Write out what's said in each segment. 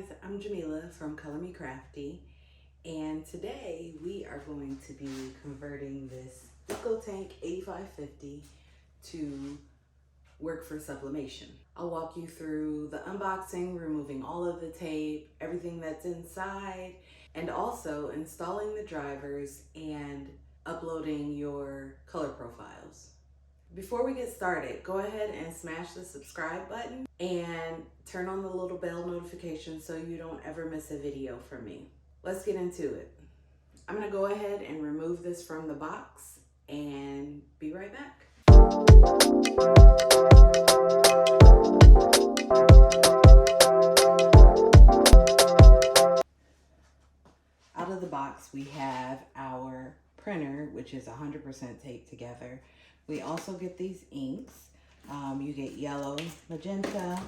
guys, I'm Jamila from Color Me Crafty, and today we are going to be converting this EcoTank 8550 to work for sublimation. I'll walk you through the unboxing, removing all of the tape, everything that's inside, and also installing the drivers and uploading your color profiles. Before we get started, go ahead and smash the subscribe button and turn on the little bell notification so you don't ever miss a video from me. Let's get into it. I'm gonna go ahead and remove this from the box and be right back. Out of the box, we have our printer, which is 100% taped together. We also get these inks. You get yellow, magenta,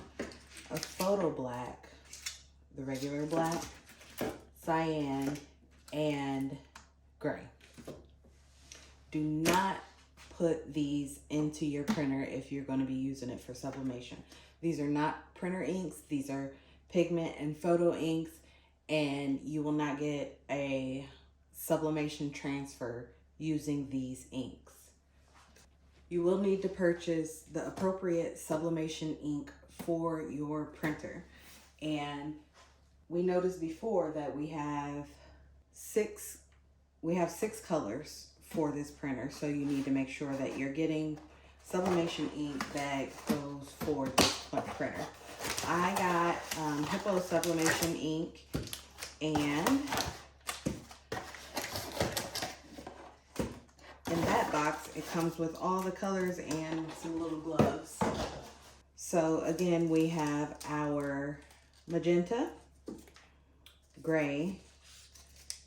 a photo black, the regular black, cyan, and gray. Do not put these into your printer if you're going to be using it for sublimation. These are not printer inks. These are pigment and photo inks, and you will not get a sublimation transfer using these inks. You will need to purchase the appropriate sublimation ink for your printer. And we noticed before that we have six colors for this printer. So you need to make sure that you're getting sublimation ink that goes for this printer. I got Hippoo sublimation ink, and in that box, it comes with all the colors and some little gloves. So again, we have our magenta, gray,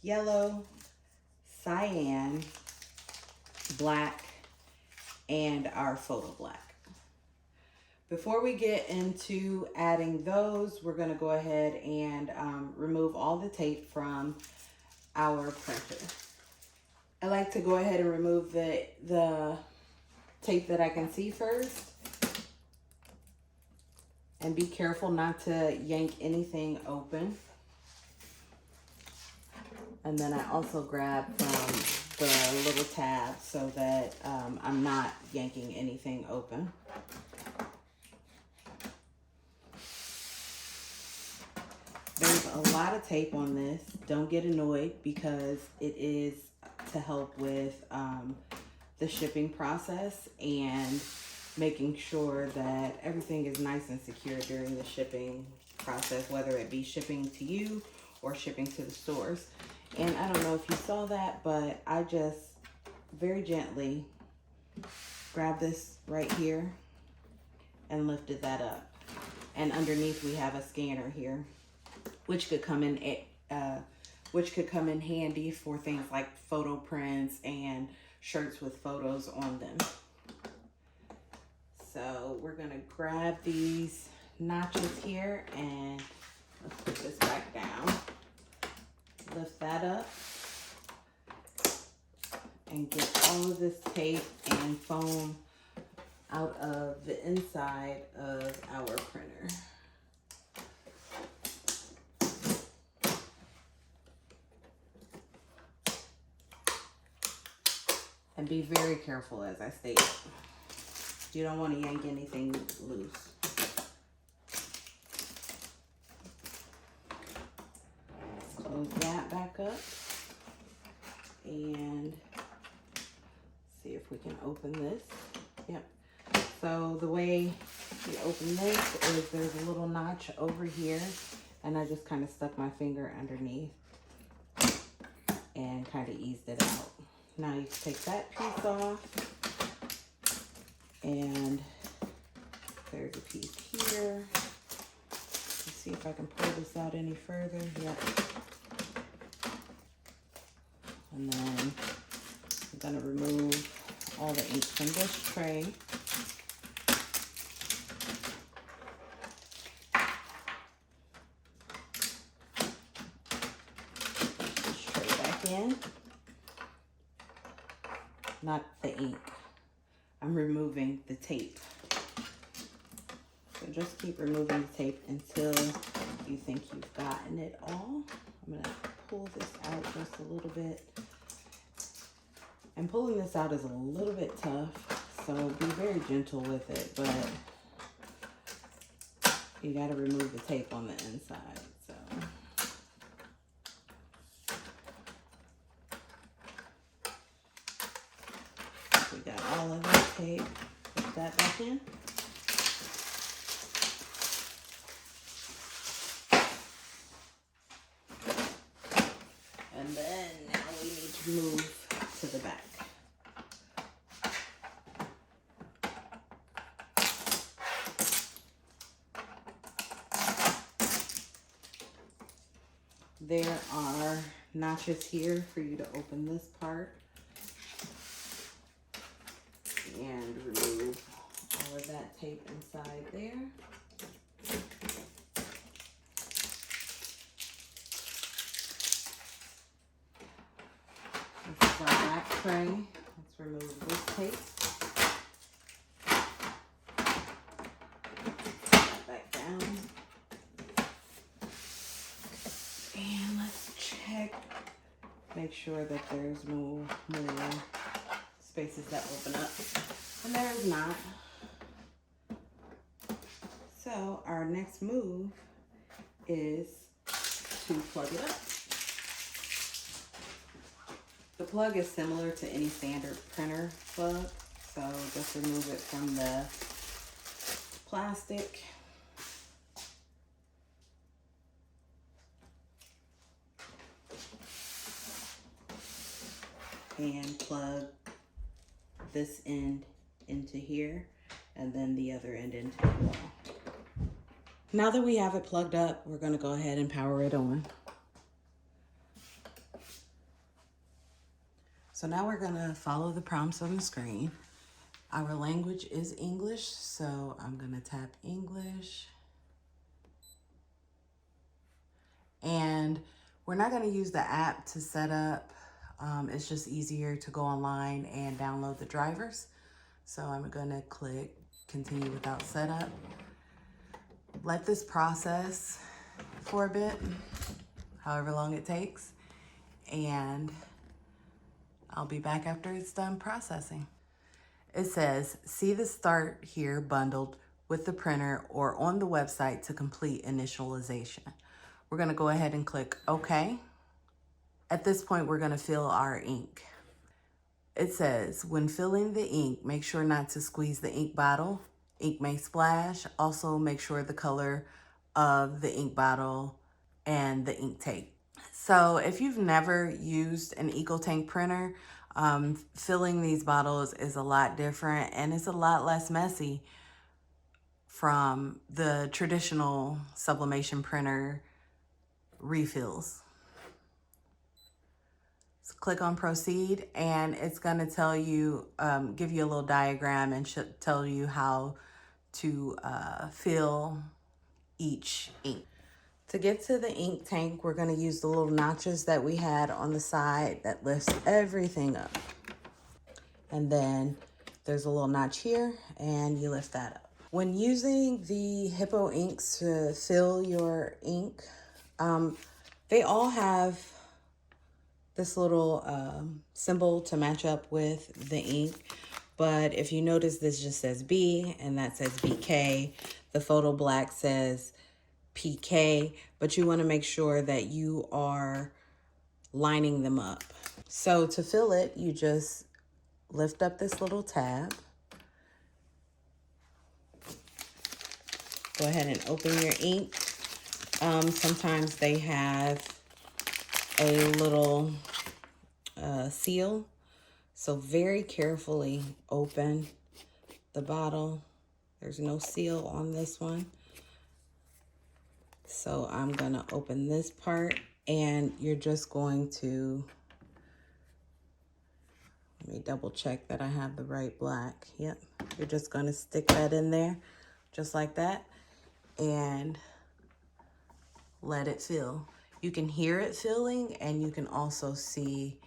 yellow, cyan, black, and our photo black. Before we get into adding those, we're gonna go ahead and remove all the tape from our printer. I like to go ahead and remove the tape that I can see first. And be careful not to yank anything open. And then I also grab from the little tab so that I'm not yanking anything open. There's a lot of tape on this. Don't get annoyed because it is to help with the shipping process and making sure that everything is nice and secure during the shipping process, whether it be shipping to you or shipping to the stores. And I don't know if you saw that, but I just very gently grabbed this right here and lifted that up. And underneath we have a scanner here, which could come in handy for things like photo prints and shirts with photos on them. So we're gonna grab these notches here and let's put this back down. Lift that up and get all of this tape and foam out of the inside of our printer. And be very careful, as I stated. You don't want to yank anything loose. Close that back up. And see if we can open this. Yep. So the way we open this is there's a little notch over here. And I just kind of stuck my finger underneath and kind of eased it out. Now you can take that piece off, and there's a piece here. Let's see if I can pull this out any further. Yep. And then I'm gonna remove all the inks from this tray. Push this tray back in. Not the ink. I'm removing the tape. So just keep removing the tape until you think you've gotten it all. I'm gonna pull this out just a little bit. And pulling this out is a little bit tough, so be very gentle with it, but you gotta remove the tape on the inside, so. We got all of that tape, put that back in. And then now we need to move to the back. There are notches here for you to open this part and remove all of that tape inside there. This is our back tray. Let's remove this tape. Back down. And let's check, make sure that there's no more spaces that open up. And there is not. So our next move is to plug it up. The plug is similar to any standard printer plug. So just remove it from the plastic. And plug this end into here and then the other end into the wall. Now that we have it plugged up, we're going to go ahead and power it on. So now we're going to follow the prompts on the screen. Our language is English, so I'm going to tap English. And we're not going to use the app to set up. It's just easier to go online and download the drivers. So I'm gonna click continue without setup. Let this process for a bit, however long it takes, and I'll be back after it's done processing. It says, see the start here bundled with the printer or on the website to complete initialization. We're gonna go ahead and click OK. At this point, we're gonna fill our ink. It says, when filling the ink, make sure not to squeeze the ink bottle. Ink may splash. Also, make sure the color of the ink bottle and the ink tape. So if you've never used an EcoTank printer, filling these bottles is a lot different and it's a lot less messy from the traditional sublimation printer refills. So click on proceed and it's going to tell you, give you a little diagram and should tell you how to fill each ink. To get to the ink tank, we're going to use the little notches that we had on the side that lifts everything up. And then there's a little notch here and you lift that up. When using the Hippoo inks to fill your ink, they all have this little symbol to match up with the ink. But if you notice, this just says B and that says BK. The photo black says PK, but you want to make sure that you are lining them up. So to fill it, you just lift up this little tab. Go ahead and open your ink. Sometimes they have a little seal. So very carefully open the bottle. There's no seal on this one. So I'm gonna open this part and you're just going to, let me double check that I have the right black. Yep, you're just gonna stick that in there just like that and let it fill. You can hear it filling and you can also see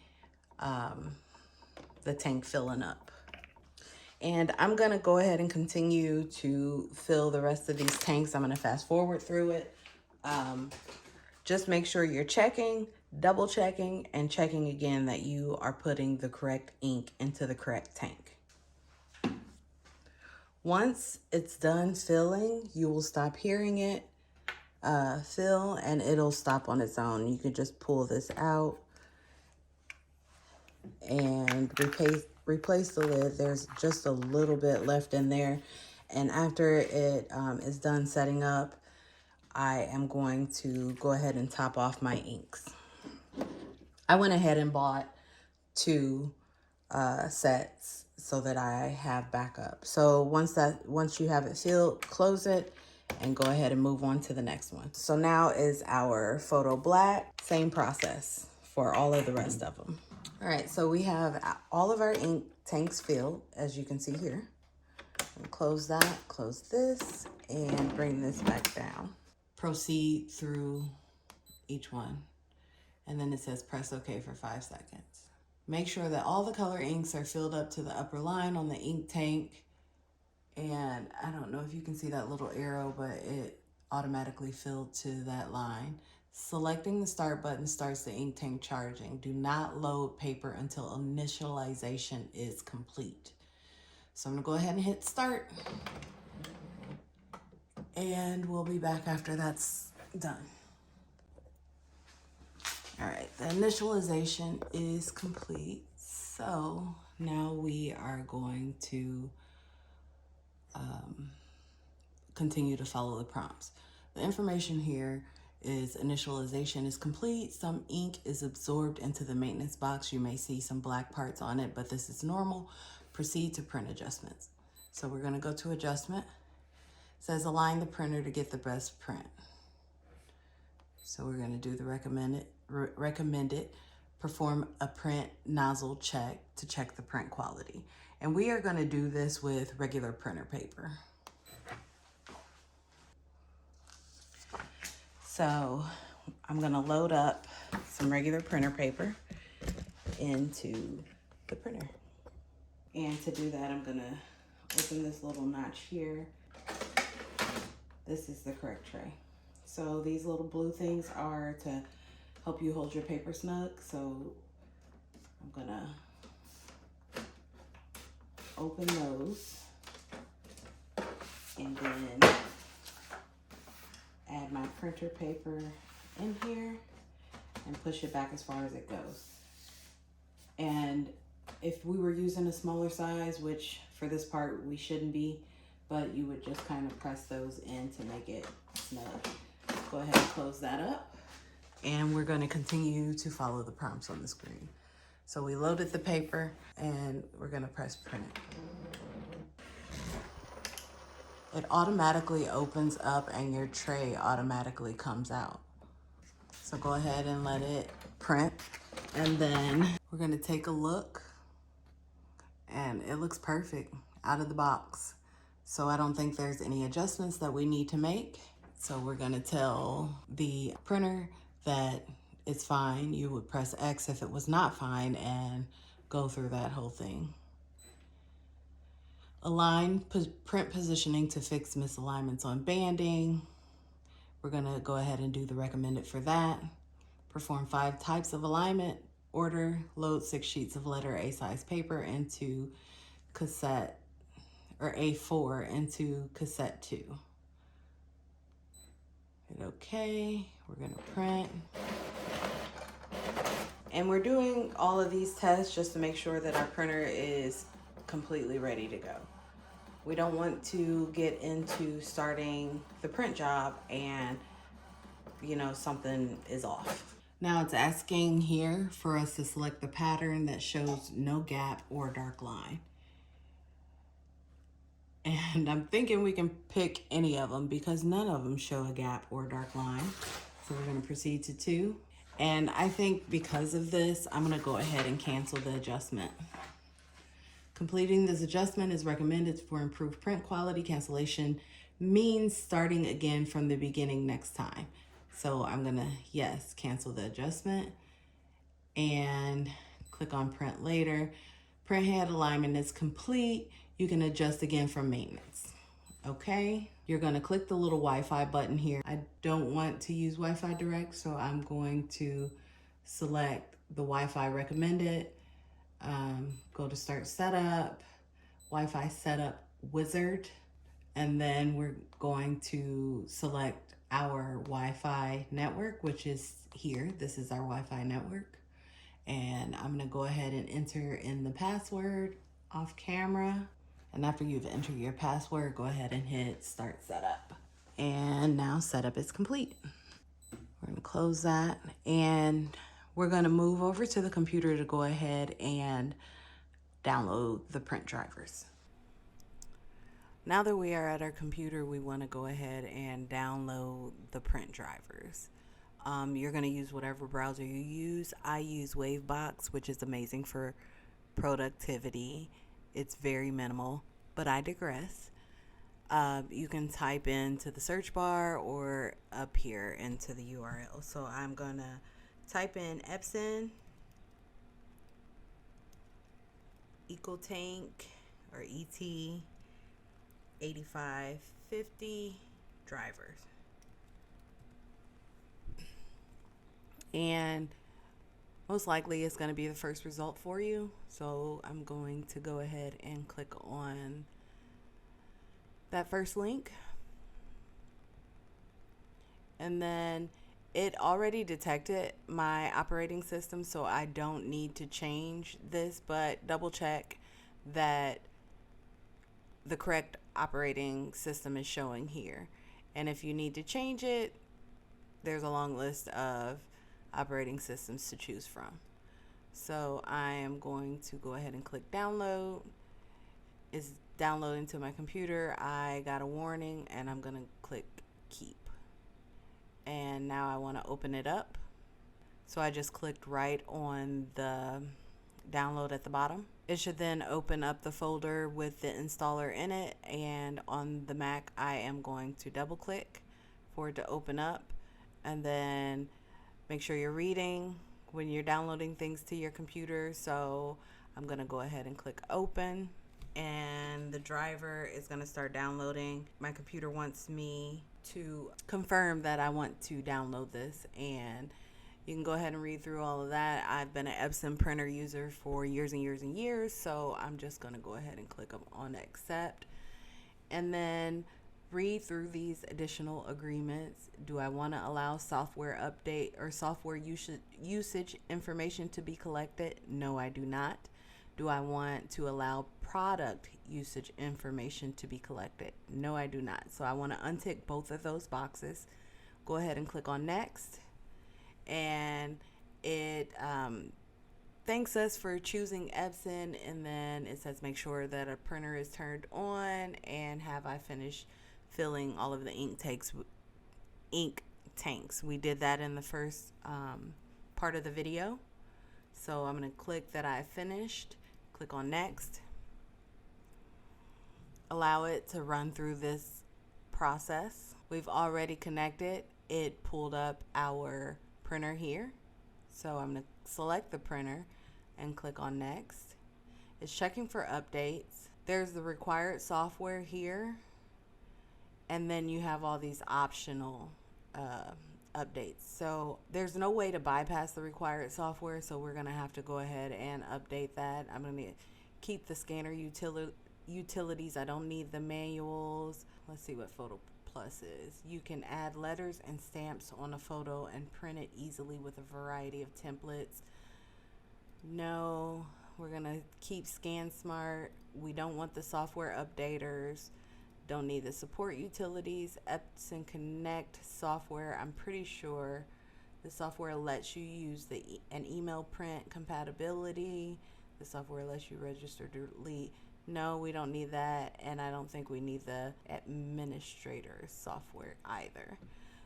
the tank filling up. And I'm gonna go ahead and continue to fill the rest of these tanks. I'm gonna fast forward through it. Just make sure you're checking, double checking, and checking again that you are putting the correct ink into the correct tank. Once it's done filling, you will stop hearing it fill and it'll stop on its own. You can just pull this out and replace the lid. There's just a little bit left in there. And after it is done setting up, I am going to go ahead and top off my inks. I went ahead and bought 2 sets so that I have backup. So once you have it filled, close it and go ahead and move on to the next one. So now is our photo black. Same process for all of the rest of them. All right, so we have all of our ink tanks filled, as you can see here. And close that, close this, and bring this back down. Proceed through each one. And then it says press OK for 5 seconds. Make sure that all the color inks are filled up to the upper line on the ink tank. And I don't know if you can see that little arrow, but it automatically filled to that line. Selecting the start button starts the ink tank charging. Do not load paper until initialization is complete. So I'm gonna go ahead and hit start. And we'll be back after that's done. All right, the initialization is complete. So now we are going to continue to follow the prompts. The information here is initialization is complete. Some ink is absorbed into the maintenance box. You may see some black parts on it, but this is normal. Proceed to print adjustments. So we're gonna go to adjustment. It says align the printer to get the best print. So we're gonna do the recommended, perform a print nozzle check to check the print quality. And we are gonna do this with regular printer paper. So I'm gonna load up some regular printer paper into the printer. And to do that, I'm gonna open this little notch here. This is the correct tray. So these little blue things are to help you hold your paper snug. So I'm gonna open those and then add my printer paper in here and push it back as far as it goes. And if we were using a smaller size, which for this part we shouldn't be, but you would just kind of press those in to make it snug. Go ahead and close that up. And we're going to continue to follow the prompts on the screen. So we loaded the paper and we're going to press print. It automatically opens up and your tray automatically comes out. So go ahead and let it print. And then we're going to take a look and it looks perfect out of the box. So I don't think there's any adjustments that we need to make. So we're going to tell the printer that it's fine. You would press X if it was not fine and go through that whole thing. Align print positioning to fix misalignments on banding. We're gonna go ahead and do the recommended for that. Perform 5 types of alignment. Order, load 6 sheets of letter A size paper into cassette, or A4 into cassette 2. Hit OK, we're gonna print. And we're doing all of these tests just to make sure that our printer is completely ready to go. We don't want to get into starting the print job and, you know, something is off. Now it's asking here for us to select the pattern that shows no gap or dark line. And I'm thinking we can pick any of them because none of them show a gap or dark line. So we're gonna proceed to 2. And I think because of this, I'm gonna go ahead and cancel the adjustment. Completing this adjustment is recommended for improved print quality. Cancellation means starting again from the beginning next time. So I'm gonna, yes, cancel the adjustment and click on print later. Print head alignment is complete. You can adjust again from maintenance. Okay, You're going to click the little Wi-Fi button here. I don't want to use Wi-Fi Direct, so I'm going to select the Wi-Fi recommended. Go to Start Setup, Wi-Fi Setup Wizard, and then we're going to select our Wi-Fi network, which is here. This is our Wi-Fi network. And I'm going to go ahead and enter in the password off camera. And after you've entered your password, go ahead and hit Start Setup. And now setup is complete. We're going to close that, and we're going to move over to the computer to go ahead and download the print drivers. Now that we are at our computer, we want to go ahead and download the print drivers. You're going to use whatever browser you use. I use Wavebox, which is amazing for productivity. It's very minimal, but I digress. You can type into the search bar or up here into the URL. So I'm going to type in Epson EcoTank or ET 8550 drivers. And most likely it's going to be the first result for you. So I'm going to go ahead and click on that first link. And then it already detected my operating system, so I don't need to change this, but double check that the correct operating system is showing here. And if you need to change it, there's a long list of operating systems to choose from. So I am going to go ahead and click download. It's downloading to my computer. I got a warning, and I'm going to click keep. And now I want to open it up. So I just clicked right on the download at the bottom. It should then open up the folder with the installer in it, and on the Mac I am going to double click for it to open up, and then make sure you're reading when you're downloading things to your computer. So I'm going to go ahead and click open, and the driver is going to start downloading. My computer wants me to confirm that I want to download this, and you can go ahead and read through all of that. I've been an Epson printer user for years and years and years, so I'm just going to go ahead and click on accept, and then read through these additional agreements. Do I want to allow software update or software usage information to be collected? No, I do not. Do I want to allow product usage information to be collected? No, I do not. So I want to untick both of those boxes. Go ahead and click on next. And it thanks us for choosing Epson. And then it says make sure that a printer is turned on, and have I finished filling all of the ink tanks. We did that in the first part of the video. So I'm going to click that I finished. Click on next. Allow it to run through this process. We've already connected. It pulled up our printer here. So I'm going to select the printer and click on next. It's checking for updates. There's the required software here. And then you have all these optional updates. So there's no way to bypass the required software, so we're going to have to go ahead and update that. I'm going to keep the scanner utilities. I don't need the manuals. Let's see what Photo Plus is. You can add letters and stamps on a photo and print it easily with a variety of templates. No, we're going to keep Scan Smart. We don't want the software updaters. Don't need the support utilities. Epson Connect software. I'm pretty sure the software lets you use an email print compatibility. The software lets you register to delete. No, we don't need that, and I don't think we need the administrator software either.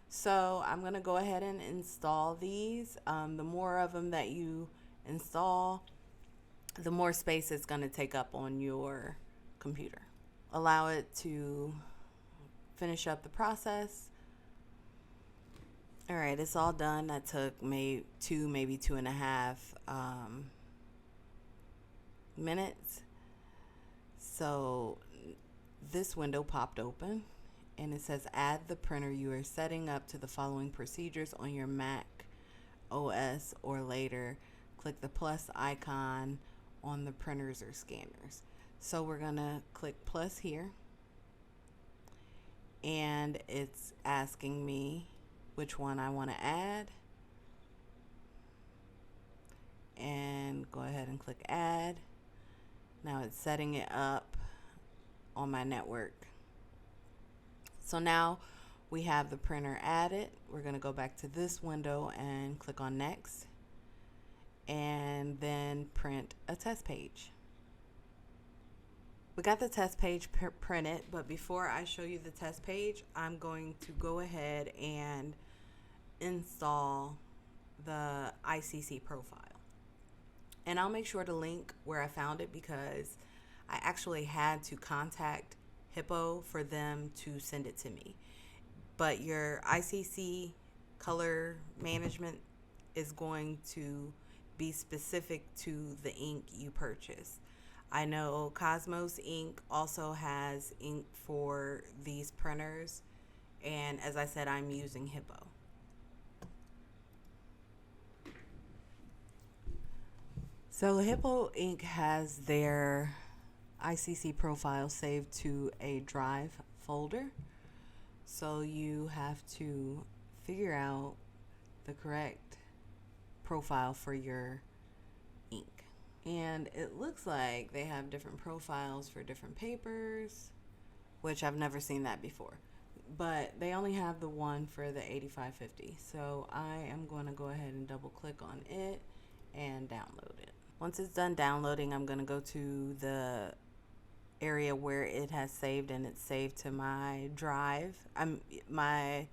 So I'm going to go ahead and install these. The more of them that you install, the more space it's going to take up on your computer. Allow it to finish up the process. All right, it's all done. That took maybe 2.5 minutes. So this window popped open, and it says add the printer you are setting up to the following procedures on your Mac OS or later. Click the plus icon on the printers or scanners. So we're gonna click plus here, and it's asking me which one I want to add, and go ahead and click add. Now it's setting it up on my network. So now we have the printer added. We're going to go back to this window and click on next, and then print a test page. We got the test page printed, but before I show you the test page, I'm going to go ahead and install the ICC profile. And I'll make sure to link where I found it, because I actually had to contact Hippoo for them to send it to me. But your ICC color management is going to be specific to the ink you purchase. I know Cosmos ink also has ink for these printers, and as I said, I'm using Hippoo. So Hippoo ink has their ICC profile saved to a drive folder. So you have to figure out the correct profile for your ink. And it looks like they have different profiles for different papers, which I've never seen that before. But they only have the one for the 8550. So I am going to go ahead and double click on it and download it. Once it's done downloading, I'm going to go to the area where it has saved, and it's saved to my drive, my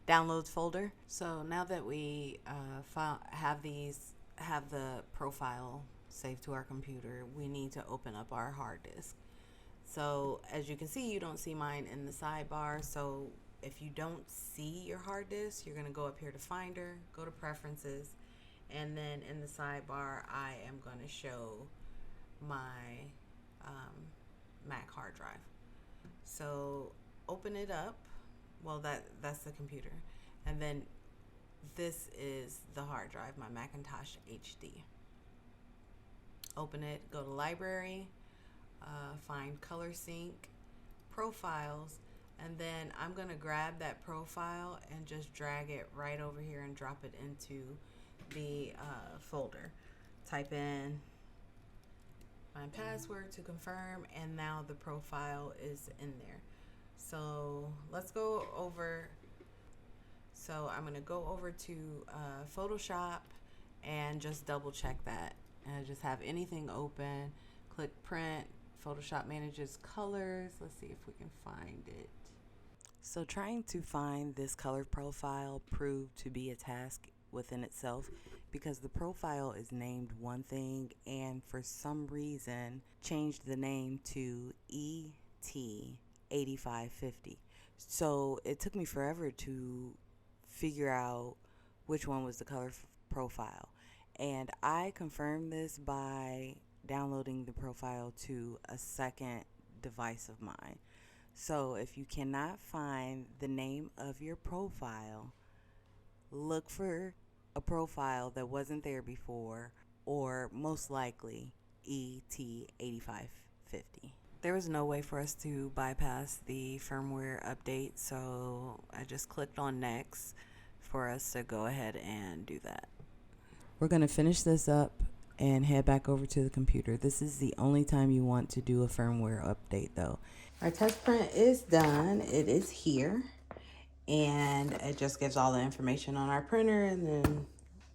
downloads folder. So now that we have the profile saved to our computer, we need to open up our hard disk. So as you can see, you don't see mine in the sidebar. So if you don't see your hard disk, you're going to go up here to Finder, go to Preferences, and then in the sidebar, I am going to show my Mac hard drive. So open it up. Well, that's the computer. And then this is the hard drive, my Macintosh HD. Open it, go to Library, find Color Sync, Profiles, and then I'm going to grab that profile and just drag it right over here and drop it into the folder. Type in my password to confirm, and now the profile is in there. So let's go over. So I'm going to go over to Photoshop and just double check that. And I just have anything open, click print. Photoshop manages colors. Let's see if we can find it. So trying to find this color profile proved to be a task within itself, because the profile is named one thing and for some reason changed the name to ET 8550. So it took me forever to figure out which one was the color profile. And I confirmed this by downloading the profile to a second device of mine. So if you cannot find the name of your profile, look for a profile that wasn't there before, or most likely ET 8550. There was no way for us to bypass the firmware update, so I just clicked on next for us to go ahead and do that. We're going to finish this up and head back over to the computer. This is the only time you want to do a firmware update though. Our test print is done. It is here, and it just gives all the information on our printer, and then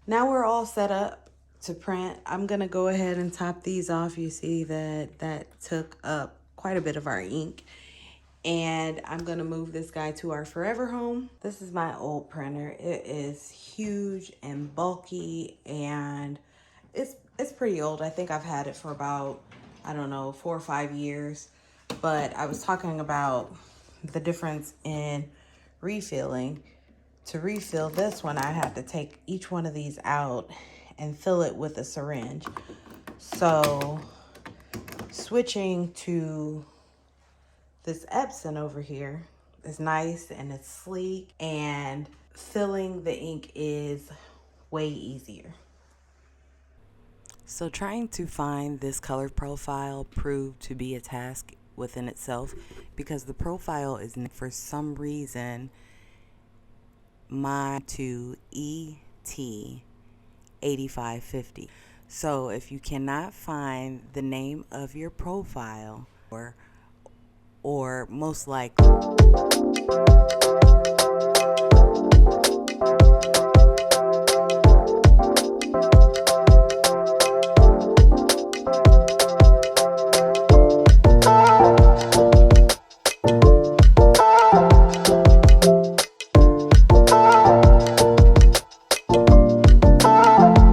now we're all set up to print. I'm going to go ahead and top these off. You see that took up quite a bit of our ink. And I'm going to move this guy to our forever home. This is my old printer. It is huge and bulky, and it's pretty old. I think I've had it for about, I don't know, 4 or 5 years. But I was talking about the difference in refilling. To refill this one, I had to take each one of these out and fill it with a syringe. So switching to this Epson over here, It's nice and it's sleek, and filling the ink is way easier. So trying to find this color profile proved to be a task within itself, because the profile is, for some reason, my to ET 8550. So if you cannot find the name of your profile, or most likely